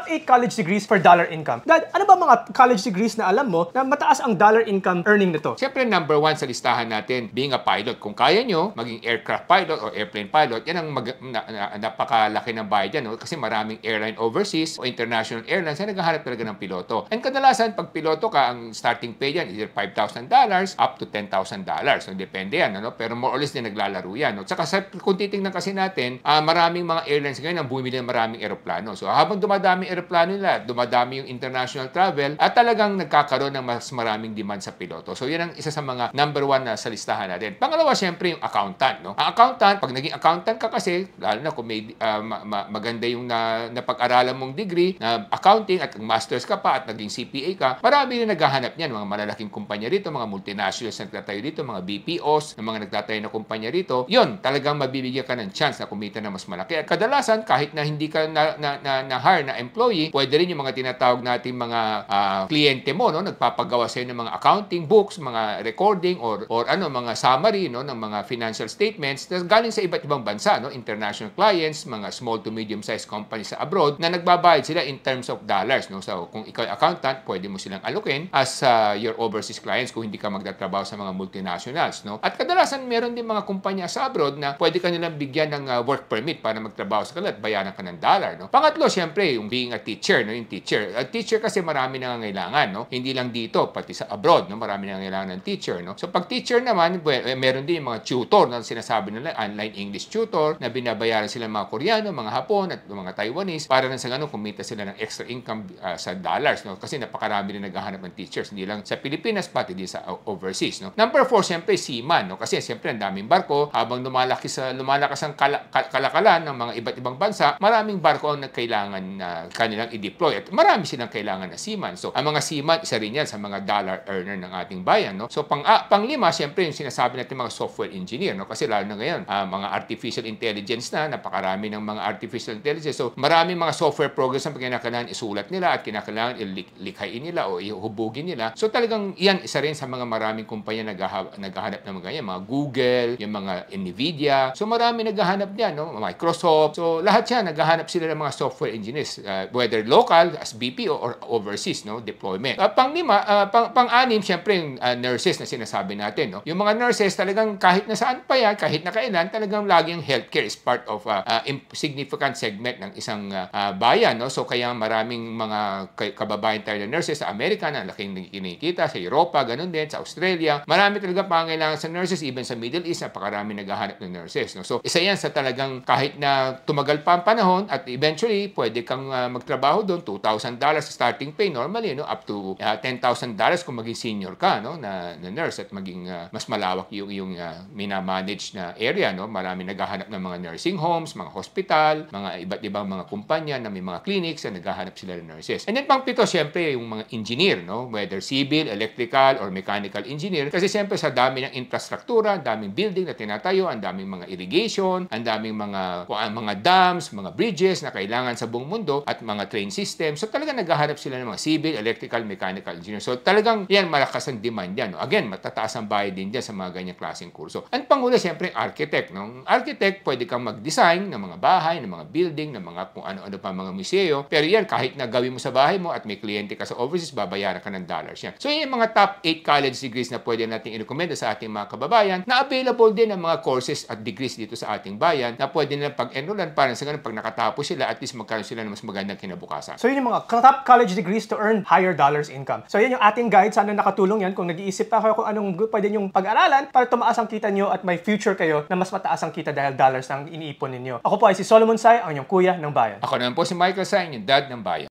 Top 8 college degrees for dollar income. Dad, ano ba mga college degrees na alam mo na mataas ang dollar income earning nito? Siyempre, number 1 sa listahan natin, being a pilot. Kung kaya nyo, maging aircraft pilot o airplane pilot, yan ang napakalaki ng bayad yan. No? Kasi maraming airline overseas o international airlines na naghahanap talaga ng piloto. And kadalasan, pag piloto ka, ang starting pay yan, either $5,000 up to $10,000. So, depende yan. Ano? Pero more or less din naglalaro yan. No? Saka kung titingnan kasi natin, maraming mga airlines ngayon ang bumili ng maraming eroplano. So, habang dumadami eroplano nila, dumadami yung international travel, at talagang nagkakaroon ng mas maraming demand sa piloto. So, yan ang isa sa mga number 1 na sa listahan natin. Pangalawa, syempre, yung accountant. No? Ang accountant, pag naging accountant ka kasi, lalo na kung may maganda yung napag-aralan mong degree na accounting at masters ka pa at naging CPA ka, marami rin naghahanap niyan. Mga malalaking kumpanya rito, mga multinationals na nagtatayo dito, mga BPOs, na mga nagtatayo na kumpanya rito, yun, talagang mabibigyan ka ng chance na kumita na mas malaki. At kadalasan, kahit na hindi ka na-hire na employee, pwede rin yung mga tinatawag natin mga kliyente mo, no? Nagpapagawa sa'yo ng mga accounting books, mga recording or mga summary, no, ng mga financial statements na galing sa iba't ibang bansa, no, international clients, mga small to medium sized companies sa abroad na nagbabayad sila in terms of dollars, no. So kung ikaw ay accountant, pwede mo silang alokin as your overseas clients kung hindi ka magtatrabaho sa mga multinationals, no. At kadalasan meron din mga kumpanya sa abroad na pwede ka nilang bigyan ng work permit para magtrabaho sa kanila at bayaran ka ng dollar, no. Pangatlo, syempre, yung being a teacher, no, yung teacher. A teacher kasi marami nangangailangan, no. Hindi lang dito, pati sa abroad, no, marami nangangailangan ng teacher, no. So pag teacher naman, meron din yung mga tutor na sinasabi nila, online English tutor na binabayaran sila mga Koreano, mga Hapon at mga Taiwanese para nang sa ganun kumita sila ng extra income sa dollars, no. Kasi napakarami rin naghahanap ng teachers, hindi lang sa Pilipinas pati din sa overseas, no. Number 4, siyempre seaman, no. Kasi siyempre ang daming barko, habang lumalakas ang kalakalan ng mga iba't ibang bansa, maraming barko ang kailangan na kanilang i-deploy at marami silang kailangan na seaman. So ang mga seaman, isa rin yan sa mga dollar earner ng ating bayan, no. So panglima, siyempre yung sinasabi natin mga software engineer, no? Kasi lalo na ngayon, mga artificial intelligence napakarami ng mga artificial intelligence. So maraming mga software programs na kinakailangan isulat nila at kinakailangan ilikhain nila o ihubugin nila. So talagang yan, isa rin sa mga maraming kumpanya naghahanap ng mga ganyan, mga Google, yung mga Nvidia. So marami naghahanap diyan, no? Microsoft. So lahat yan, naghahanap sila ng mga software engineers, whether local as BPO or overseas, no, deployment. Pang-anim, siyempre yung nurses na sinasabi natin, no. Yung mga nurses talagang kahit na saan pa yan, kahit na kailan, talagang laging healthcare is part of significant segment ng isang bayan, no. So kaya maraming mga kababayan tayo na nurses sa Amerika na laking kinikita, sa Europa, ganun din, sa Australia. Marami talaga pangailangan sa nurses, even sa Middle East, napakarami naghahanap ng nurses, no. So isa yan sa talagang kahit na tumagal pa ang panahon at eventually pwede kang magtrabaho doon, $2,000 starting pay normally, no, up to $10,000 kung maging senior ka, no, na nurse at maging mas malawak yung minamanage na area, no. Marami naghahanap ng mga nursing homes, mga hospital, mga iba't ibang mga kumpanya na may mga clinics na naghahanap sila ng nurses. And then pang-pito, syempre yung mga engineer, no, whether civil, electrical, or mechanical engineer. Kasi syempre sa dami ng infrastruktura, ang daming building na tinatayo, ang daming mga irrigation, ang daming mga dams, mga bridges na kailangan sa buong mundo at mga train system. So talagang naghahanap sila ng mga civil, electrical, mechanical engineer. So talagang yan, malakas ang demand yan, no. Again, matataas ang bayad din dyan sa mga ganyang klaseng kurso. Ang panghuli, siyempre, architect, no. Architect, pwede kang mag-design ng mga bahay, ng mga building, ng mga kung ano-ano pa mga museo. Pero yan, kahit na gawin mo sa bahay mo at may kliyente ka sa overseas, babayaran ka ng dollars yan. So yan yung mga top 8 college degrees na pwede natin i-recommend sa ating mga kababayan na available din ang mga courses at degrees dito sa ating bayan na pwede nilang pag-enrollan para sa ganun, pag nakatapos sila, at least magkaroon sila ng mas magandang kinabukasan. So yun yung mga top college degrees to earn higher dollars income. So yan yung ating guide. Sana nakatulong yan kung nag-iisip pa kayo kung anong pwede nyong pag-aralan para tumaas ang kita nyo at may future kayo na mas mataas ang kita dahil dollars ang iniipon ninyo. Ako po ay si Solomon Sai, ang inyong kuya ng bayan. Ako naman po si Michael Sai, yung dad ng bayan.